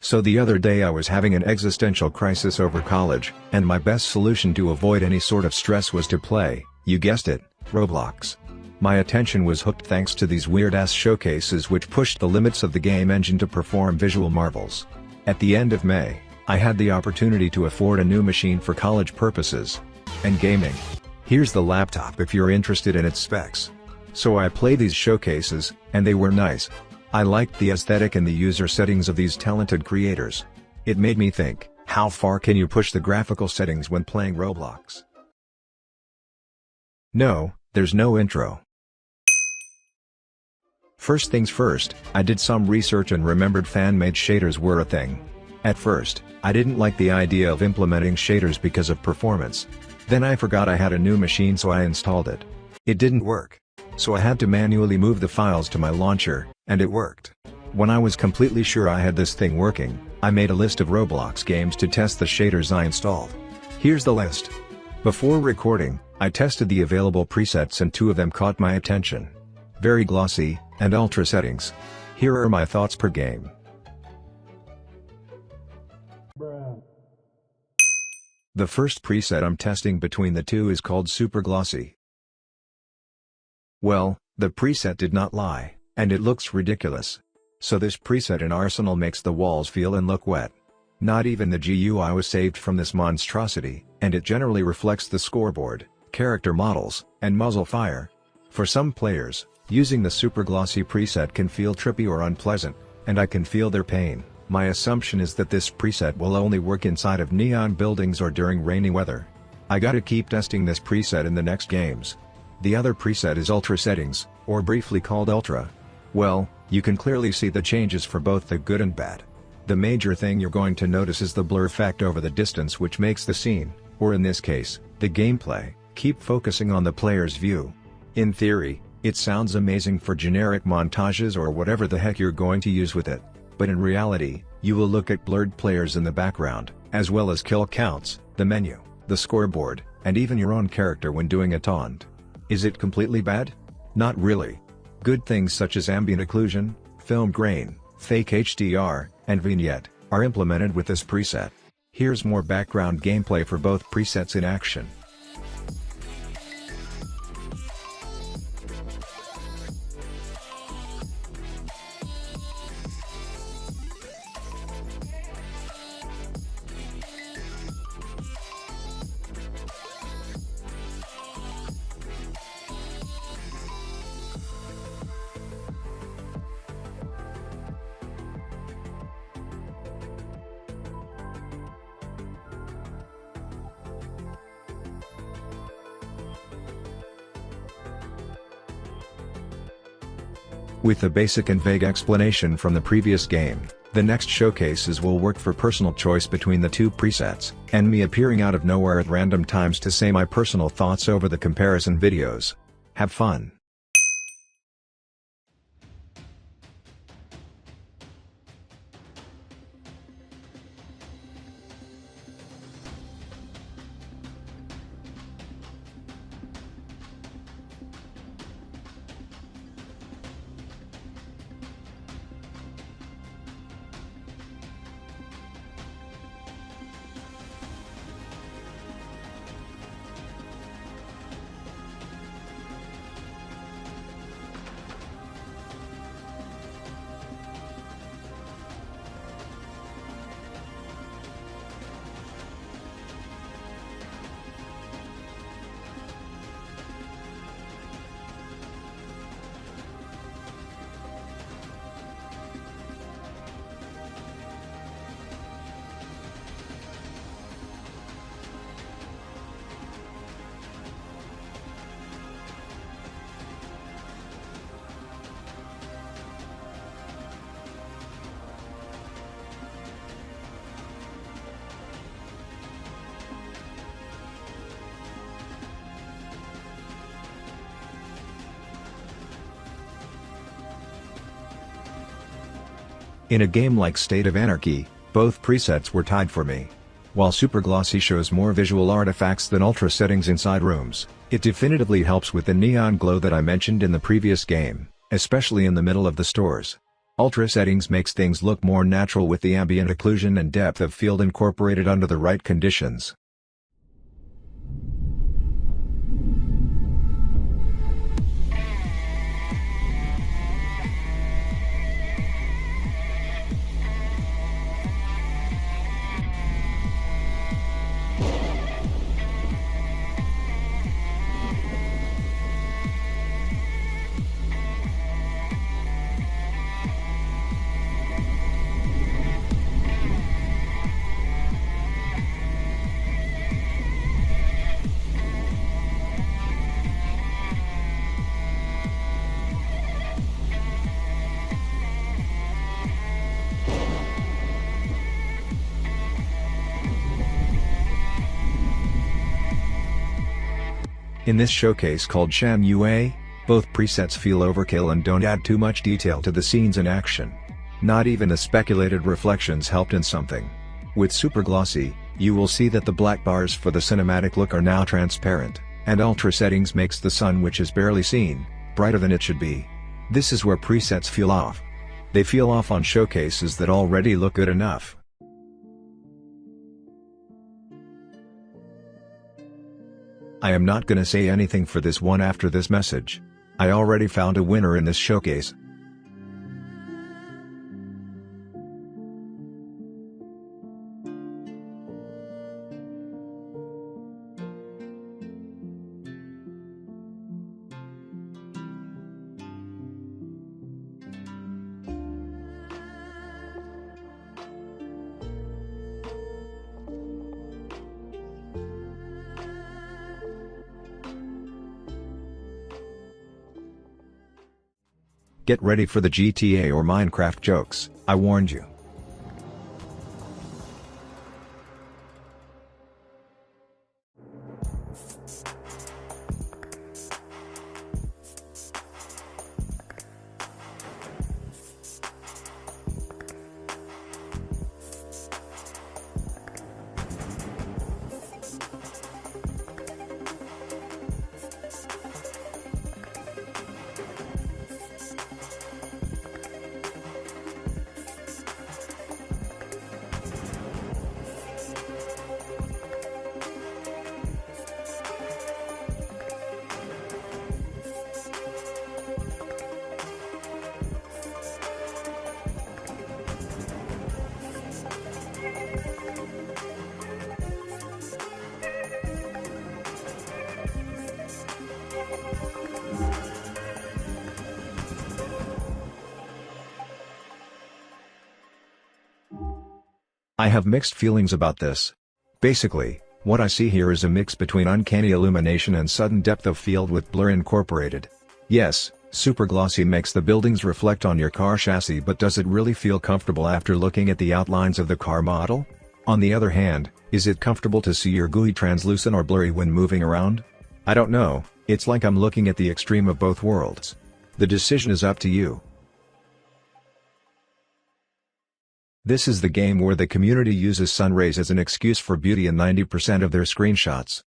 So the other day I was having an existential crisis over college, and my best solution to avoid any sort of stress was to play, you guessed it, Roblox. My attention was hooked thanks to these weird-ass showcases which pushed the limits of the game engine to perform visual marvels. At the end of May, I had the opportunity to afford a new machine for college purposes and gaming. Here's the laptop if you're interested in its specs. So I played these showcases, and they were nice. I liked the aesthetic and the user settings of these talented creators. It made me think, how far can you push the graphical settings when playing Roblox? No, there's no intro. First things first, I did some research and remembered fan-made shaders were a thing. At first, I didn't like the idea of implementing shaders because of performance. Then I forgot I had a new machine so I installed it. It didn't work. So I had to manually move the files to my launcher, and it worked. When I was completely sure I had this thing working, I made a list of Roblox games to test the shaders I installed. Here's the list. Before recording, I tested the available presets and 2 of them caught my attention. Very glossy, and ultra settings. Here are my thoughts per game. The first preset I'm testing between the 2 is called Super Glossy. Well, the preset did not lie, and it looks ridiculous. So this preset in Arsenal makes the walls feel and look wet. Not even the GUI was saved from this monstrosity, and it generally reflects the scoreboard, character models, and muzzle fire. For some players, using the Super Glossy preset can feel trippy or unpleasant, and I can feel their pain. My assumption is that this preset will only work inside of neon buildings or during rainy weather. I gotta keep testing this preset in the next games. The other preset is Ultra Settings, or briefly called Ultra. Well, you can clearly see the changes for both the good and bad. The major thing you're going to notice is the blur effect over the distance which makes the scene, or in this case, the gameplay, keep focusing on the player's view. In theory, it sounds amazing for generic montages or whatever the heck you're going to use with it. But in reality, you will look at blurred players in the background, as well as kill counts, the menu, the scoreboard, and even your own character when doing a taunt. Is it completely bad? Not really. Good things such as ambient occlusion, film grain, fake HDR, and vignette, are implemented with this preset. Here's more background gameplay for both presets in action. With the basic and vague explanation from the previous game, the next showcases will work for personal choice between the 2 presets, and me appearing out of nowhere at random times to say my personal thoughts over the comparison videos. Have fun! In a game like State of Anarchy, both presets were tied for me. While Super Glossy shows more visual artifacts than Ultra settings inside rooms, it definitively helps with the neon glow that I mentioned in the previous game, especially in the middle of the stores. Ultra settings makes things look more natural with the ambient occlusion and depth of field incorporated under the right conditions. In this showcase called Shanyue, both presets feel overkill and don't add too much detail to the scenes in action. Not even the speculated reflections helped in something. With Super Glossy, you will see that the black bars for the cinematic look are now transparent, and Ultra settings makes the sun, which is barely seen, brighter than it should be. This is where presets feel off. They feel off on showcases that already look good enough. I am not gonna say anything for this one after this message. I already found a winner in this showcase. Get ready for the GTA or Minecraft jokes, I warned you. I have mixed feelings about this. Basically, what I see here is a mix between uncanny illumination and sudden depth of field with blur incorporated. Yes, Super Glossy makes the buildings reflect on your car chassis, but does it really feel comfortable after looking at the outlines of the car model? On the other hand, is it comfortable to see your GUI translucent or blurry when moving around? I don't know, it's like I'm looking at the extreme of both worlds. The decision is up to you. This is the game where the community uses sun rays as an excuse for beauty in 90% of their screenshots.